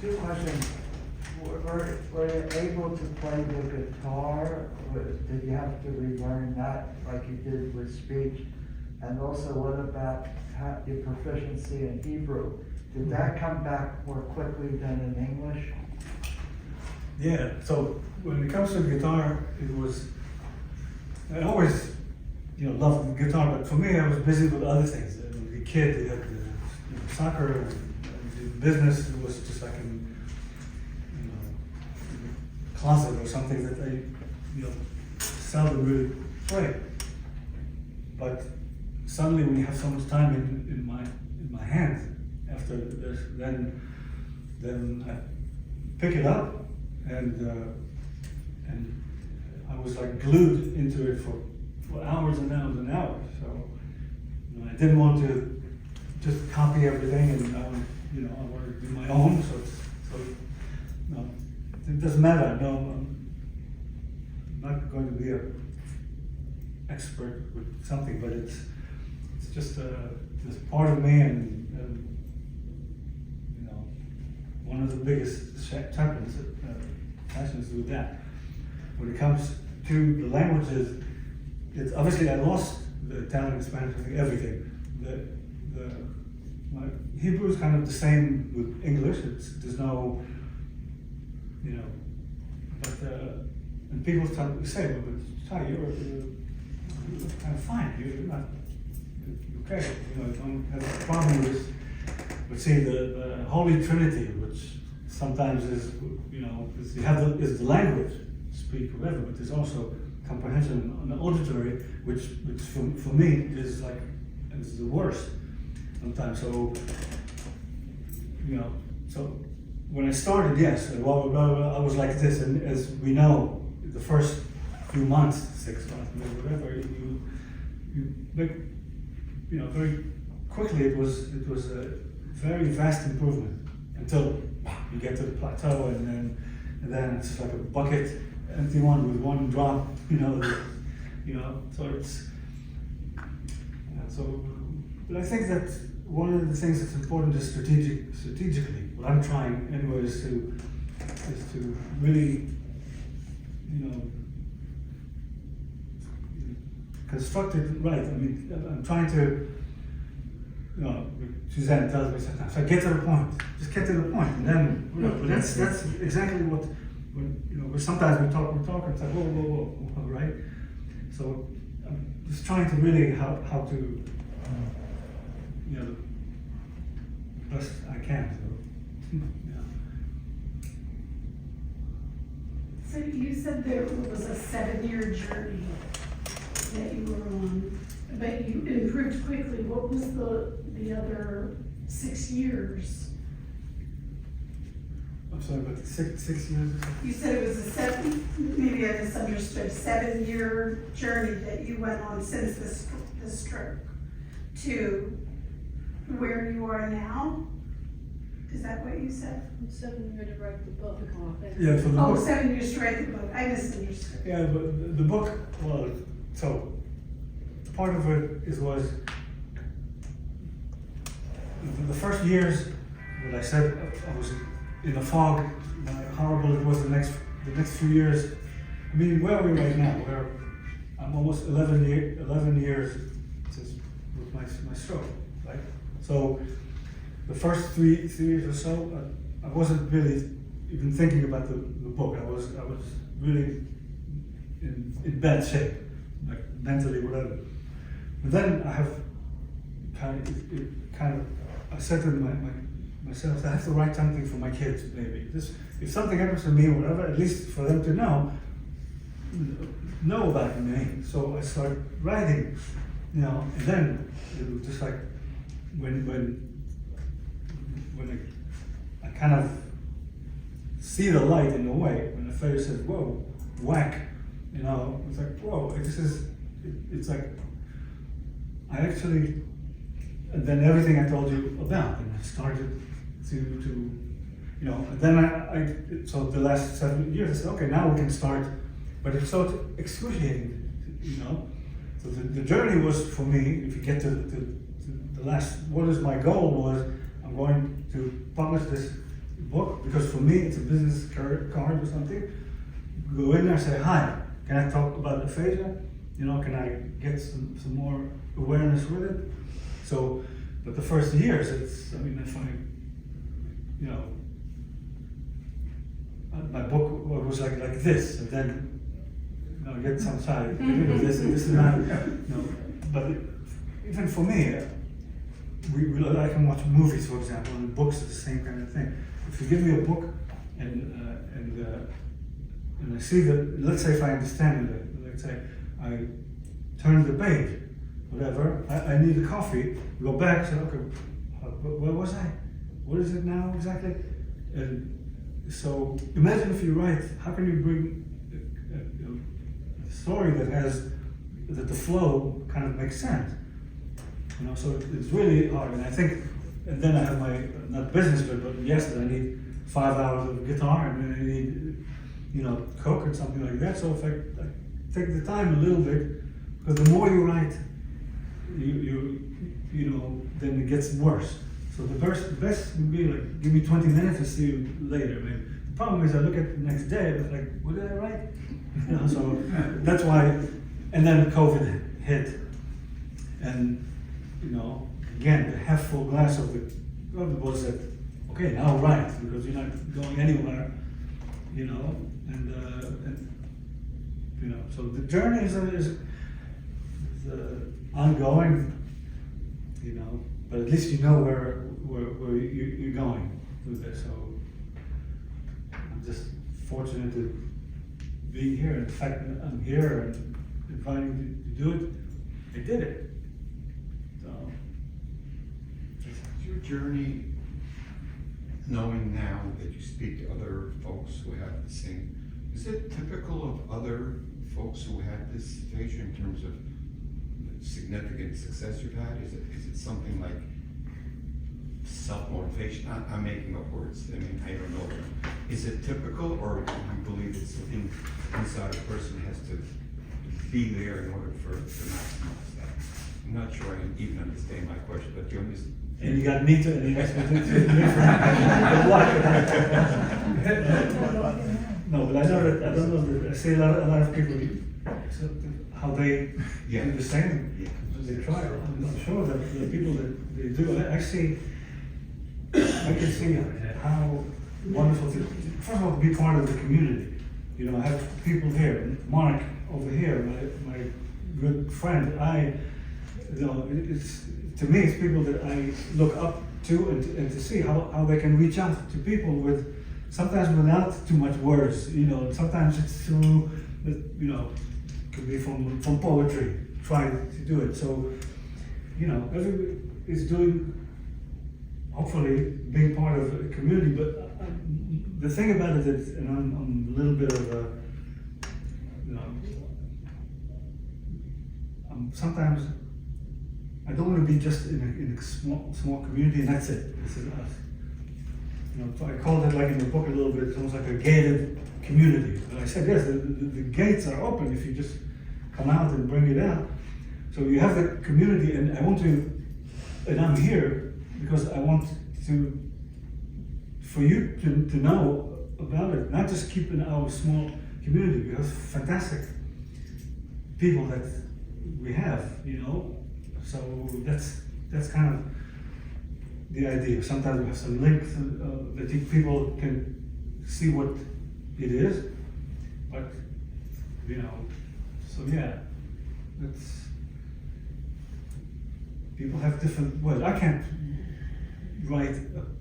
Two questions. Were you able to play the guitar? Did you have to relearn that like you did with speech? And also, what about your proficiency in Hebrew? Did that come back more quickly than in English? Yeah, so when it comes to guitar, I always, loved the guitar, but for me, I was busy with other things. As a kid, you had soccer, and the business. It was just like in the closet or something that I, seldom really played. But suddenly, when you have so much time in my hands, after this, then I pick it up, and I was like glued into it for hours and hours and hours. So I didn't want to just copy everything, and I wanted to do my own. So it doesn't matter. No, I'm not going to be an expert with something, but it's just this part of me, and one of the biggest champions passions with that. When it comes to the languages, it's obviously I lost the Italian and Spanish, I think everything. My Hebrew is kind of the same with English. There's no, but and people say, well, but Shai, you're kind of fine. You're not okay. You don't have a problem with. But see, the Holy Trinity, which sometimes is, is the language, speak whatever, but there's also comprehension on the auditory, which for me is the worst sometimes. So, so when I started, yes, I was like this, and as we know, the first few months, 6 months, whatever, you make, very quickly it was a very vast improvement until you get to the plateau, and then it's just like a bucket, empty one with one drop, so it's, but I think that one of the things that's important is strategically, what I'm trying anyway is to really, construct it right. I mean, I'm trying to, Suzanne tells me sometimes, so get to the point, just get to the point, and then, but that's exactly what, sometimes we talk, and it's like, whoa, right? So I'm just trying to really how to, the best I can, so, yeah. So you said there was a 7-year journey that you were on, but you improved quickly. What was the other 6 years? I'm sorry, but 6 years? You said it was maybe I misunderstood, 7-year journey that you went on since the stroke to where you are now? Is that what you said? 7 years to write the book. Yeah, for the book. 7 years to write the book. I misunderstood. Yeah, but the book, well, so part of it was the first years when I said I was in a fog, how horrible it was the next few years. I mean, where are we right now? I'm almost 11 years since with my stroke, right? So the first three years or so, I wasn't really even thinking about the book. I was really in bad shape, like mentally, whatever. But then I have I said to myself, I have to write something for my kids, maybe. If something happens to me, whatever, at least for them to know about me. So I started writing, and then it was just like when I kind of see the light in a way, when the face says, whoa, whack, it's like, whoa, it's like, I actually, and then everything I told you about, and I started to then so the last 7 years, I said, okay, now we can start, but it's so excruciating, So the journey was for me, if you get to the last, what is my goal was, I'm going to publish this book, because for me, it's a business card or something. Go in there, say, hi, can I talk about aphasia? You know, can I get some more awareness with it? So, but the first years, it's, I mean, if I, you know, my book was like this, and then, you know, get some side, this is not, you know, but even for me, I can watch movies, for example, and books are the same kind of thing. If you give me a book and I see that, let's say if I understand it, let's say I turn the page, whatever, I need a coffee, go back, say, okay, where was I? What is it now exactly? And so imagine if you write, how can you bring a story that the flow kind of makes sense? You know, so it's really hard, and I think, and then I have my, not business, but yes, I need 5 hours of guitar, and then I need, you know, Coke or something like that. So if I take the time a little bit, because the more you write, you know, then it gets worse. So the best would be like, give me 20 minutes and see you later. I mean, the problem is I look at the next day, it's like, what did I write? You know, so that's why, and then COVID hit, and you know, again, the half full glass of the was that, okay, now write, because you're not going anywhere, you know, and you know, so the journey is ongoing, you know, but at least you know where you're going with this. So I'm just fortunate to be here. In fact, I'm here and inviting you to do it. I did it. So Is your journey, knowing now that you speak to other folks who have the same, is it typical of other folks who had this aphasia in terms of the significant success you've had? Is it something like self-motivation? I'm making up words. I mean, I don't know. Is it typical, or do you believe it's something inside a person has to be there in order for to maximize that? I'm not sure I even understand my question, but you understand. and you got me to, and you asked me to No, but I know that, I don't know that, I see a lot of people, how they do the same. Yeah. They try. I'm sure that the people that they do, I can see how wonderful to, first of all, to be part of the community. You know, I have people here, Mark over here, my good friend. You know, it's, to me, it's people that I look up to and to see how they can reach out to people with, sometimes without too much words, you know, sometimes it's through, you know, could be from poetry, trying to do it. So, you know, everybody is doing, hopefully, being part of a community, but the thing about it is, and I'm a little bit of a, you know, sometimes I don't want to be just in a small community and that's it. This is us. You know, so I called it like in the book a little bit. It's almost like a gated community. And I said, yes, the gates are open if you just come out and bring it out. So you have the community, and I want to, and I'm here because I want to, for you to know about it, not just keep in our small community. We have fantastic people that we have, you know. So that's kind of the idea. Sometimes we have some links that people can see what it is, but you know. So yeah, that's, people have different ways. I can't write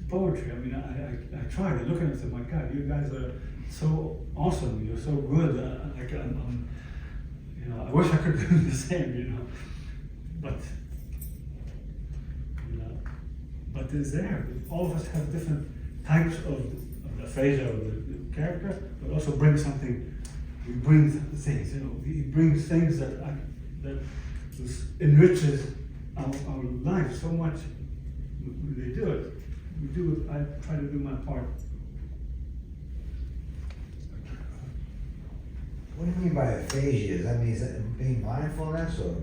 poetry. I mean, I tried. I look at it and say, my God, you guys are so awesome. You're so good. I'm, you know, I wish I could do the same. You know, but you know, but it's there. All of us have different types of aphasia, of the character, but also bring something. We bring things. You know, we bring things that enriches our life so much. They do it. We do it. I try to do my part. What do you mean by aphasia? Does that mean, is that being mindfulness, or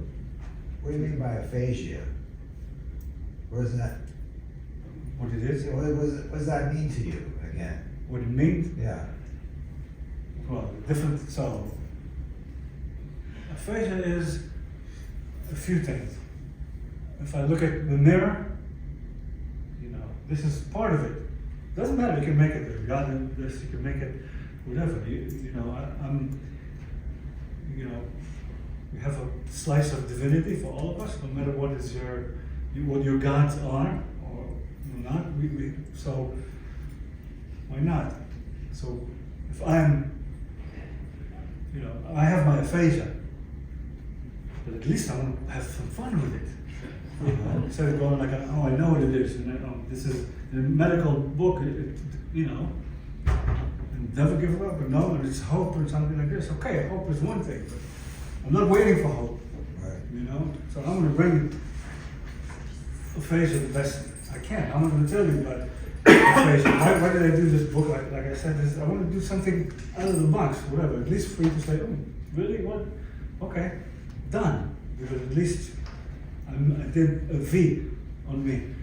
what do you mean by aphasia? What is that? What it is? What does that mean to you? Like, again. what it means. Yeah. Well, different, so aphasia is a few things. If I look at the mirror, you know, this is part of it. Doesn't matter, you can make it God in this, you can make it whatever. You know, I'm, you know, we have a slice of divinity for all of us, no matter what is what your gods are or not. So why not? So if I'm, you know, I have my aphasia, but at least I want to have some fun with it. You know, instead of going like, oh, I know what it is, and this is in a medical book, you know, and never give up, and no, and it's hope or something like this. Okay, hope is one thing, but I'm not waiting for hope. Right. You know, so I'm going to bring aphasia the best I can. I'm going to tell you about aphasia. Why did I do this book? Like I said, I want to do something out of the box, whatever. At least for you to say, oh, really? What? Okay, done. Because at least I did a V on me.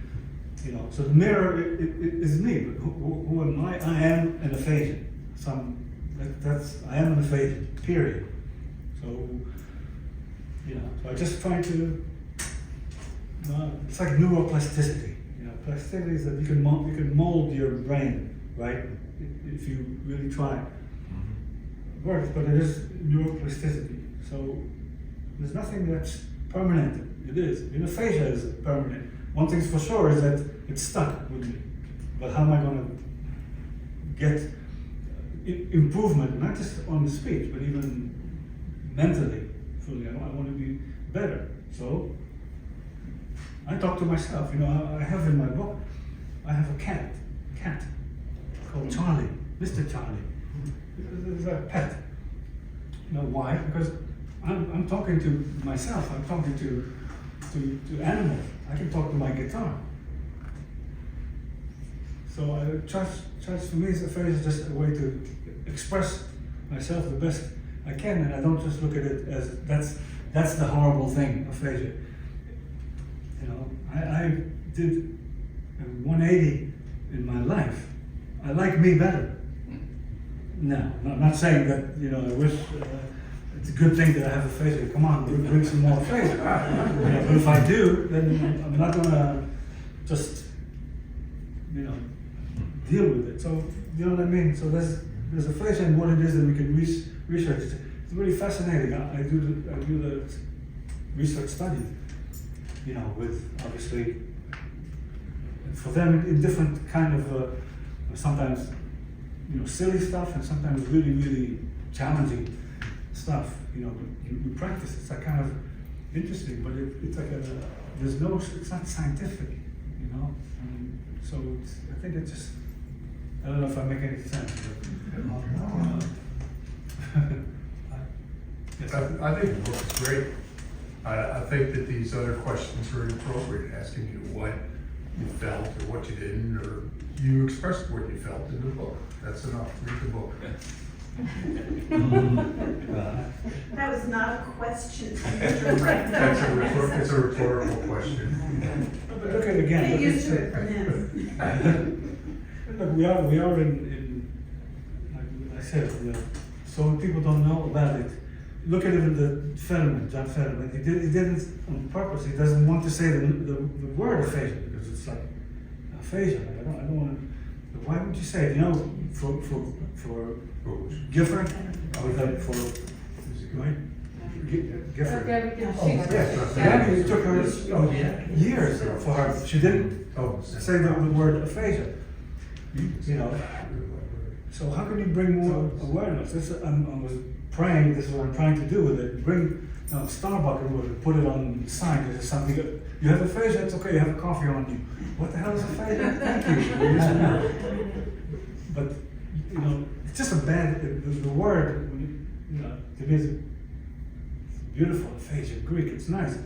You know, so the mirror is me. But who am I? I am an aphasia. I am an aphasia. Period. So, you know, so I just try to. It's like neuroplasticity. You know, plasticity is that you can mold your brain, right? If you really try. It works, but it is neuroplasticity. So there's nothing that's permanent. It is. You know, aphasia is permanent. One thing's for sure is that it's stuck with me. But how am I going to get improvement, not just on the speech, but even mentally, fully? I want to be better. So I talk to myself. You know, I have in my book, I have a cat called Charlie, Mr. Charlie. It's a pet. You know why? Because I'm talking to myself. I'm talking to animals. I can talk to my guitar. So church for me is just a way to express myself the best I can, and I don't just look at it as that's the horrible thing, aphasia. You know, I did a 180 in my life. I like me better. No, I'm not saying that, you know, I wish it's a good thing that I have aphasia. Come on, bring some more aphasia. You know, but if I do, then I'm not gonna just, you know, deal with it. So, you know what I mean? So there's aphasia and what it is, and we can research it. It's really fascinating. I do the research studies, you know, with obviously for them in different kind of sometimes, you know, silly stuff and sometimes really, really challenging stuff. You know, you practice. It's like kind of interesting, but it's like it's not scientific, you know. So I think it's just, I don't know if I make any sense. But, yes. I think the book is great. I think that these other questions are inappropriate, asking you what you felt or what you didn't, or you expressed what you felt in the book. That's enough. Read the book. That was not a question. It's a rhetorical question. But look at it again. Get Look used at- to it, man. Look, we are in like I said, so many people don't know about it. Look at it in the John Fetterman. He didn't on purpose. He doesn't want to say the word aphasia because it's like aphasia. Like, I don't want to. Why would you say it? You know, for Gifford, for right? Gifford. Yeah, it took her years for her. She didn't say the word aphasia. You know. So how can you bring more awareness? I was praying. This is what I'm trying to do with it. Bring Starbucks and put it on the sign. There's something. You have aphasia. It's okay. You have a coffee on you. What the hell is aphasia? Thank you. But you know, it's just a bad. The word, you know, to me, it's beautiful. Aphasia, Greek. It's nice.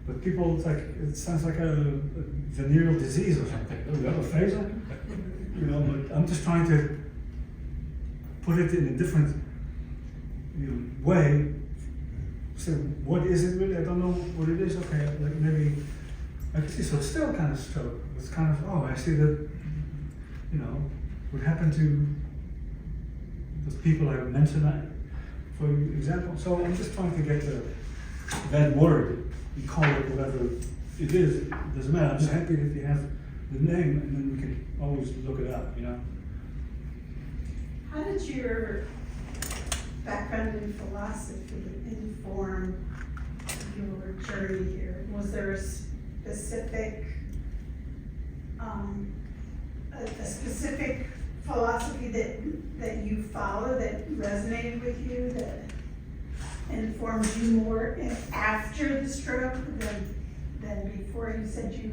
But people, it's like it sounds like a venereal disease or something. Oh, you have aphasia? You know, but I'm just trying to put it in a different way. So what is it really? I don't know what it is. Okay, like maybe I can see. So it's still kind of stroke. It's kind of I see that, you know, what happened to those people I mentioned, for example. So I'm just trying to get that word, you call it whatever it is, it doesn't matter. I'm just happy that you have the name, and then we can always look it up, you know? How did your background in philosophy inform your journey here? Was there a specific, a specific philosophy that you follow that resonated with you, that informed you more after the stroke than before? You said you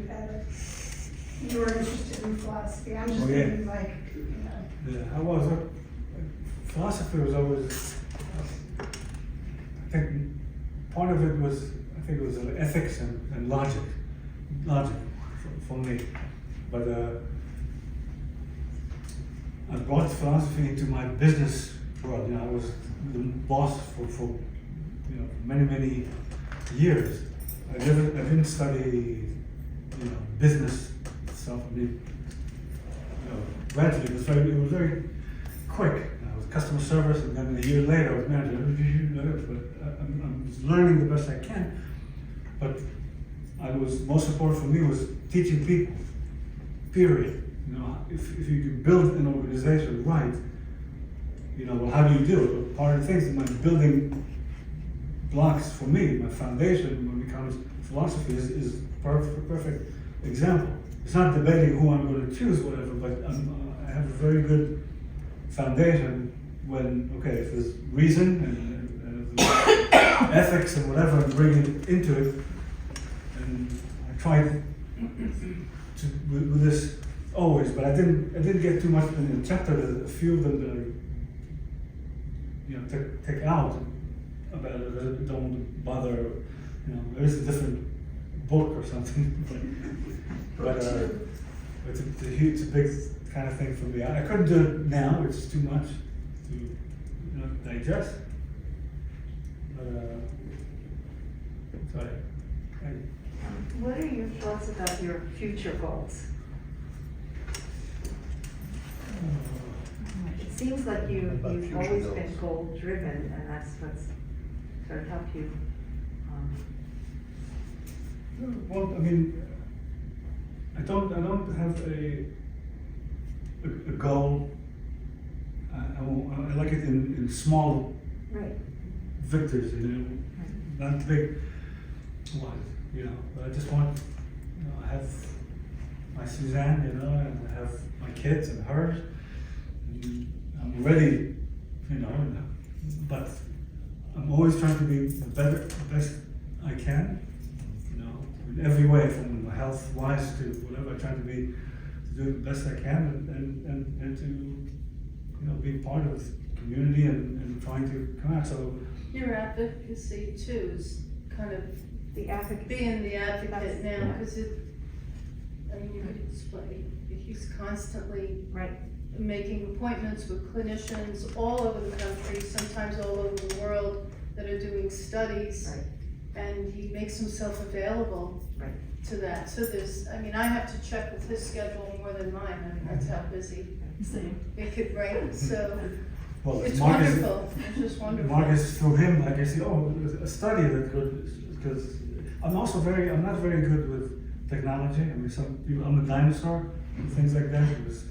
were interested in philosophy. I'm just Oh, yeah. thinking like, you know. Yeah, I was. Philosophy was always, I think part of it was, ethics and logic for me. But I brought philosophy into my business world. You know, I was the boss for many years. I didn't study, business stuff. I mean, gradually it was very quick. I was customer service, and then a year later I was manager. But I'm learning the best I can. But most important for me was teaching people. Period. You know, if you can build an organization right, well, how do you do it? Well, part of the things, my building blocks for me, my foundation when it becomes philosophy is perfect example. It's not debating who I'm going to choose, whatever, but I have a very good foundation when, if there's reason and ethics and whatever, I bring it into it. And I tried to with this always, but I didn't get too much in the chapter. There's a few of them that I take out about it. Don't bother. There is a different book or something. but it's a big kind of thing for me. I couldn't do it now. It's too much to digest. But sorry. What are your thoughts about your future goals? It seems like you've About future always goals. been goal driven, and that's what's sort of helped you. Well, I mean, I don't have a goal. I like it in small Right. victories, not big ones, But I just want, I have my Suzanne, and I have my kids and hers. And I'm ready, but I'm always trying to be the best I can, in every way, from health wise to whatever. I try to do the best I can and to, be part of the community and trying to come out. So Your advocacy too is kind of The advocate. being the advocate now, Yeah. because you could explain, he's constantly Right. making appointments with clinicians all over the country, sometimes all over the world, that are doing studies. Right. And he makes himself available Right. to that. So I have to check with his schedule more than mine, that's how busy it could, right? So well, it's Marcus- wonderful, it's just wonderful. Marcus, through him, I guess, a study that could, because I'm not very good with technology. I mean, some people, I'm a dinosaur, and things like that. It was,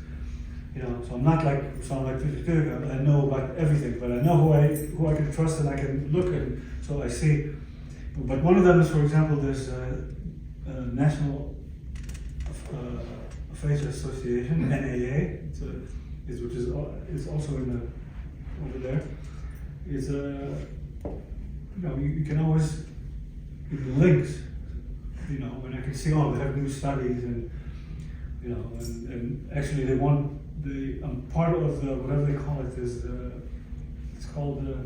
so I'm not like someone like 52. I know about everything, but I know who I can trust and I can look at. So I see. But one of them is, for example, there's a National Aphasia Association, NAA, which is also over there. Is you can always links, and I can see, they have new studies and and actually they want I'm part of the whatever they call it is it's called the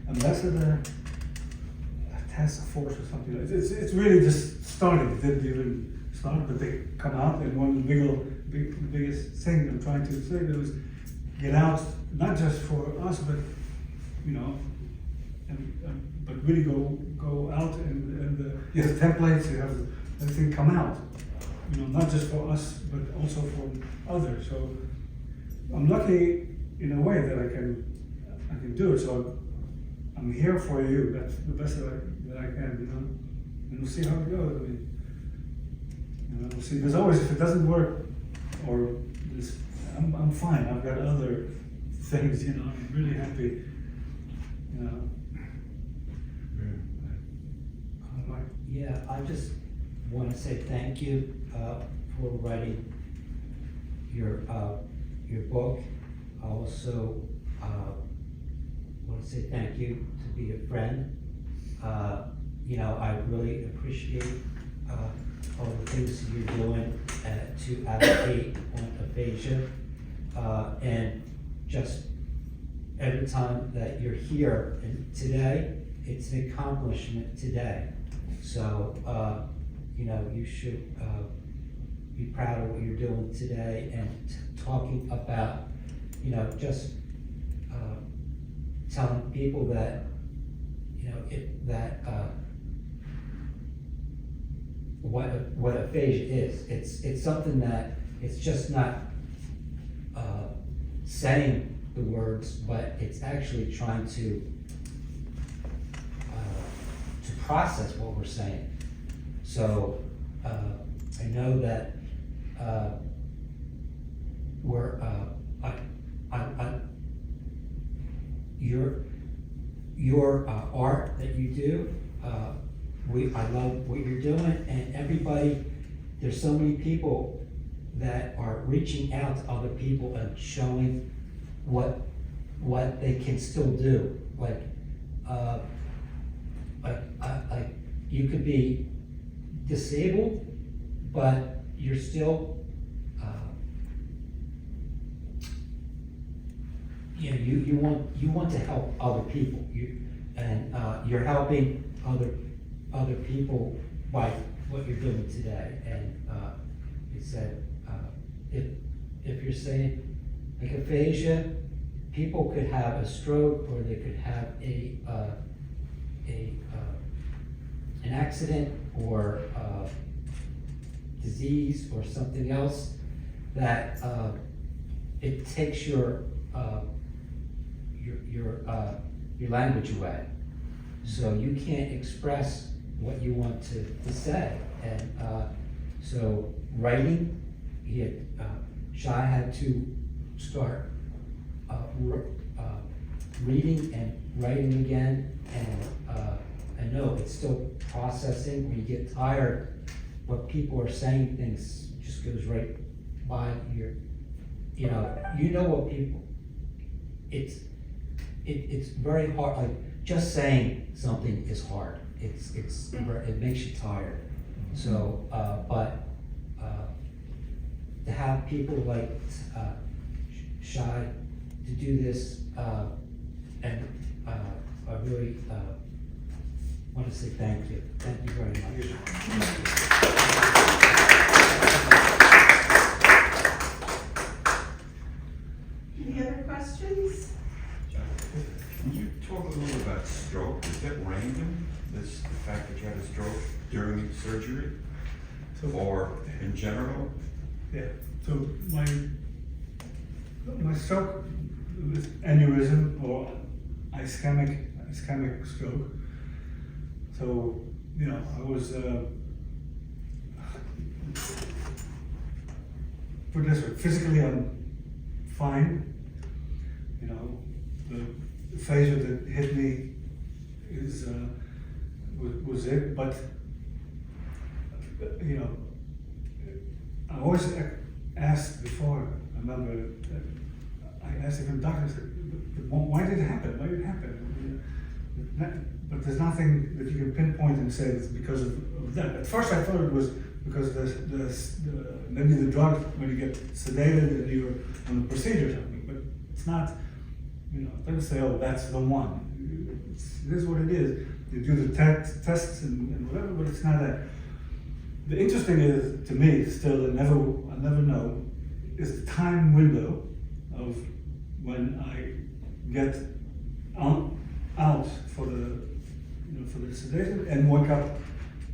Ambassador Task Force or something. It's really just starting. It didn't even start, but they come out, and one of the biggest thing I'm trying to say is get out, not just for us, but but really go out and you have templates, you have everything come out. Not just for us, but also for others. So I'm lucky in a way that I can do it. So I'm here for you. That's the best that I can, you know. And we'll see how it goes. I mean, you know, we'll see. There's always, if it doesn't work, or this, I'm fine. I've got other things, you know. I'm really happy, you know. Yeah, I just want to say thank you for writing your book. I also want to say thank you to be a friend. You know, I really appreciate all the things that you're doing to advocate on aphasia. And just every time that you're here, and today, it's an accomplishment today. So, you know, you should be proud of what you're doing today and talking about, you know, just telling people that, you know, what aphasia is. It's something that it's just not saying the words, but it's actually trying to process what we're saying. So I know that your art that you do, I love what you're doing, and everybody, there's so many people that are reaching out to other people and showing what they can still do. Like you could be disabled, but you're still, you know, you want to help other people. You're helping other people by what you're doing today. And you said if you're saying like aphasia, people could have a stroke, or they could have an accident or disease or something else that it takes your language away. So you can't express what you want to say. And so writing, Shai had to start reading and writing again, and I know it's still processing. When you get tired, what people are saying, things just goes right by your, you know what people, it's very hard. Like just saying something is hard. It makes you tired. So, but to have people like Shai to do this, and I really want to say thank you. Thank you very much. Any other questions? Can you talk a little about stroke? Is that random, the fact that you had a stroke during surgery, or in general? Yeah, so my stroke was aneurysm or ischemic stroke. So, you know, I was, put it this way, physically I'm fine. You know, the aphasia that hit me was it, but, you know, I always asked before, I remember, I asked different doctors, why did it happen? Why did it happen? But there's nothing that you can pinpoint and say it's because of that. At first I thought it was because maybe the drug, when you get sedated and you're on a procedure or something, but it's not, you know, don't say, oh, that's the one. It is what it is. You do the tests and whatever, but it's not that. The interesting is, to me, still, I'll never know, is the time window of when I get out for the sedation and wake up,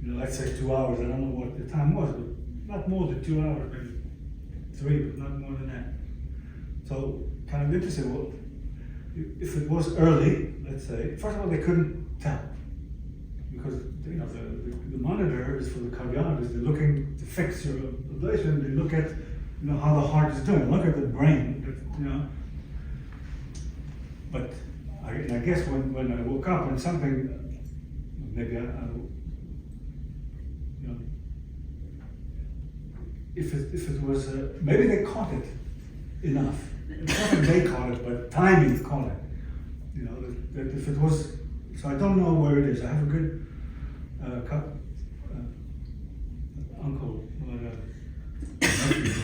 you know, let's say 2 hours. I don't know what the time was, but not more than 2 hours, maybe 3, but not more than that. So kind of interesting. Well, if it was early, let's say, first of all, they couldn't tell because the monitor is for the cardiologist. They're looking to fix your ablation. They look at how the heart is doing. Look at the brain. But I guess when I woke up and something, maybe if it was maybe they caught it enough. It's not that they caught it, but timing caught it. That if it was, so I don't know where it is. I have a good uncle.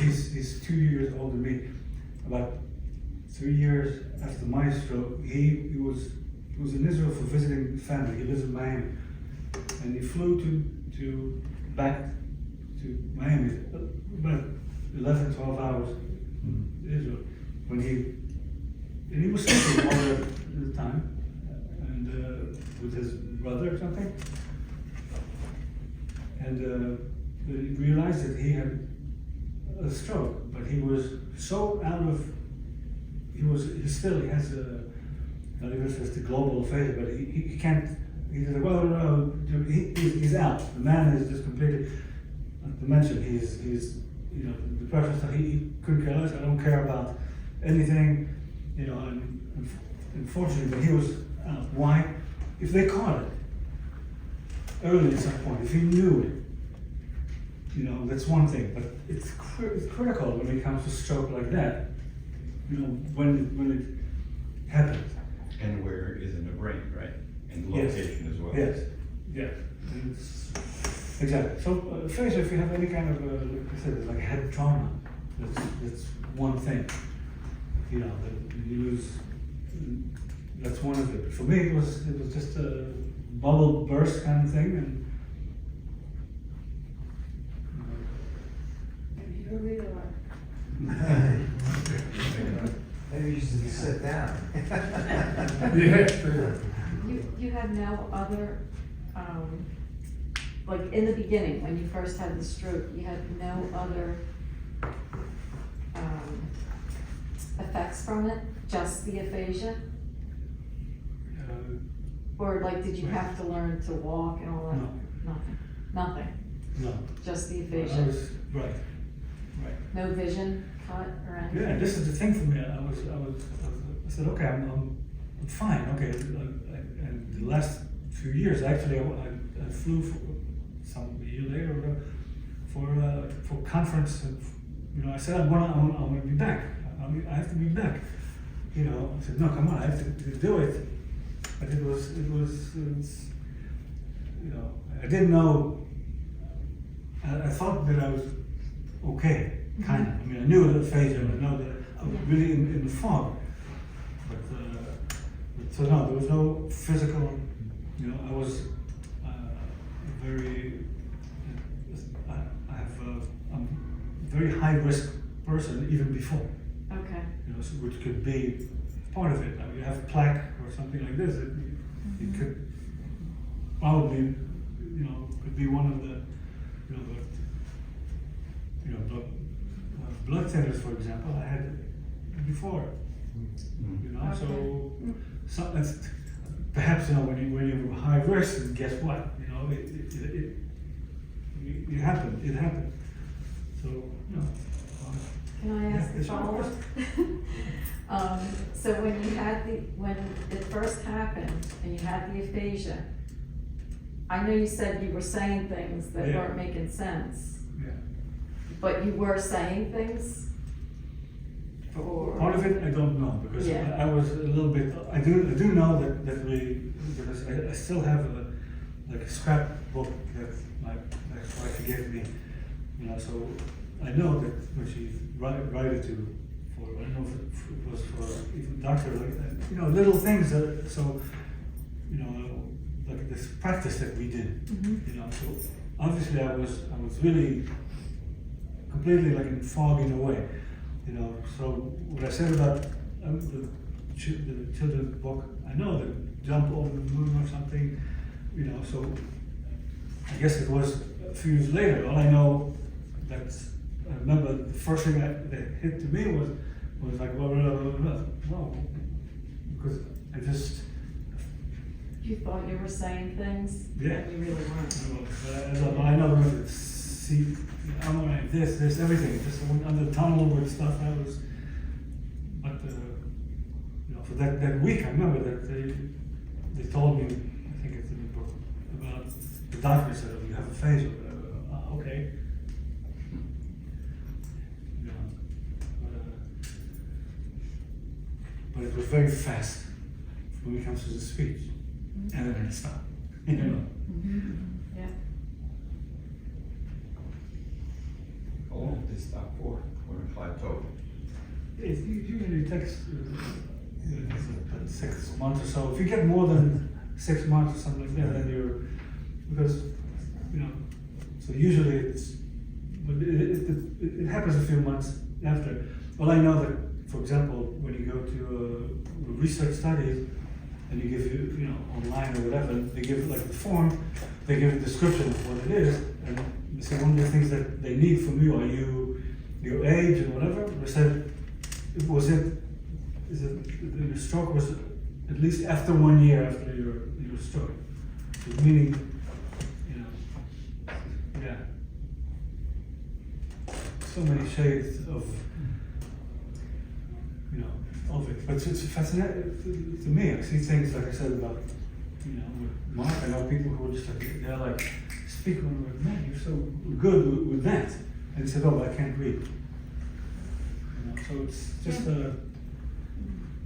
He's 2 years older than me. About 3 years after my stroke, he was in Israel for visiting family. He lives in Miami, and he flew back to Miami about 11, 12 hours in Israel. When he was sleeping all the time, and with his brother or something, and he realized that he had a stroke, but he was so out of. He has a, not even just the global aphasia, but he can't. He said, well, he's out. The man is just completely. Not to mention he's the person that he couldn't care less. I don't care about anything, and unfortunately, he was out. Why? If they caught it early at some point, if he knew it, that's one thing. But it's critical when it comes to stroke like that. When it happens. And where is in the brain, right? And Yes. location as well. Yes, yes. And exactly. So, aphasia, if you have any kind of, like I said, it's like head trauma, that's one thing. That you lose. That's one of it. For me, it was just a bubble burst kind of thing, and. You really are. Maybe you should sit down. Yeah. You had no other, like in the beginning, when you first had the stroke, you had no other effects from it, just the aphasia? Or like, did you have to learn to walk and all that? No. Nothing, No. just the I aphasia? was, right. No vision cut or anything? Yeah, this is the thing for me. I said, okay, I'm fine. Okay, and the last few years, actually, I flew a year later for conference, and I said I want to be back. I have to be back. I said, no, come on, I have to do it. But it was I didn't know. I thought that I was okay, kind of. I knew the aphasia, and I know that I was really in the fog. But so no, there was no physical. I was I'm a very high risk person even before. Okay. So which could be part of it. You have plaque or something like this. It could probably, could be one of the, blood thinners, for example. I had it before. So that's, perhaps when you're high risk, guess what? It happened. So Can I ask a it's all follow-up? So when it first happened and you had the aphasia, I know you said you were saying things that Yeah. weren't making sense, yeah. but you were saying things? Or- Part of it I don't know because Yeah. I was a little bit. I do know that we, because I still have a scrapbook that my ex-wife gave me. So I know that when she write it to for, I don't know if it was for even doctor, like little things that, so like this practice that we did. So obviously I was really completely like in fog in a way. So what I said about the children's book, I know that jump over the moon or something, so I guess it was a few years later. All I know, I remember the first thing that hit to me was was like, well, because I just, You thought you were saying things? yeah. And you really weren't. I know, see, I'm like this, everything, just went under the tunnel with stuff I was, but, you know, for that week, I remember that they told me, I think it's in the book, about the doctor said, oh, you have aphasia, okay. You know, but it was very fast when it comes to the speech, and then it stopped, you know. Yeah. How long did this stop for, when it plateaued? It usually takes 6 months or so. If you get more than 6 months or something like that, then you're, because, you know, so usually it's, but it happens a few months after. Well, I know that, for example, when you go to research studies, and you give you know, online or whatever, they give like the form, they give a description of what it is, and they say one of the things that they need from you are your age and whatever. They said, your stroke was at least after 1 year after your stroke, meaning, you know, yeah, so many shades of, you know, of it. But it's fascinating to me. I see things like I said about, you know, with Mark. I know people who are just like, they're like, speak on like, man, you're so good with that. And he said, oh, but I can't read. You know, so it's just a,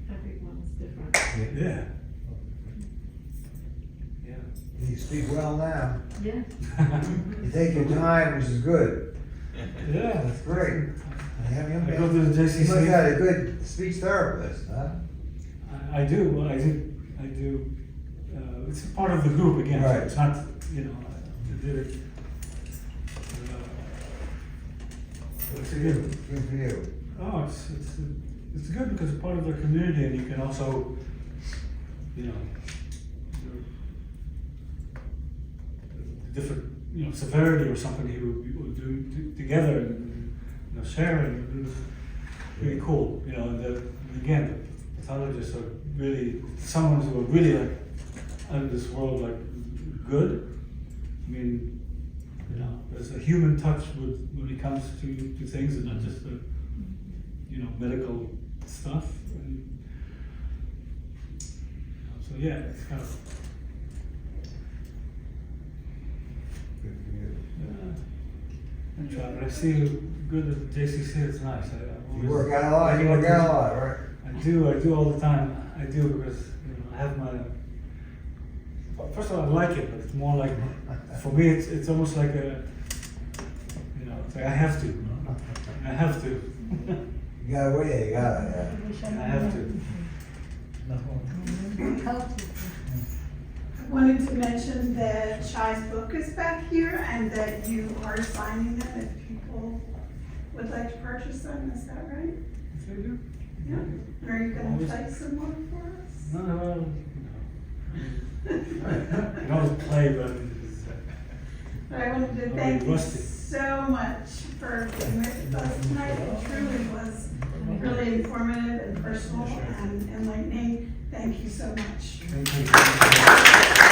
Everyone's different. yeah. Yeah. You speak well now. Yeah. You take your time, which is good. Yeah. That's great. I go to the You must have JCC. had a good speech therapist, huh? I do. Well, I do. It's a part of the group again. So Right. it's not, you know, I did it. It's a good. Good for you. Oh, it's good because it's part of the community, and you can also, you know, the different, you know, severity or something you would do together and, you know, share, and it's really cool, you know. And again, the pathologists are really someone who are really like out of this world, like good. I mean, you know, there's a human touch when it comes to things, and not just the, you know, medical stuff. And, so yeah, it's kind of, Good for you. yeah. And try, but I see you good at the JCC. It's nice. You work out a lot, you work out a lot, right? I do all the time. I do because, you know, I have my. First of all, I like it, but it's more like, for me, it's almost like a, you know, it's like I have to. I have to. You got away, you got it, yeah. I have to. I wanted to mention that Shai's book is back here and that you are signing them if people would like to purchase them, is that right? Yes, I do. Yeah. Are you gonna play some more for us? No, no. I can always play, but But I wanted to Oh, thank you rusty. so much for being with us tonight. It truly was really informative and personal and enlightening. Thank you so much. thank you.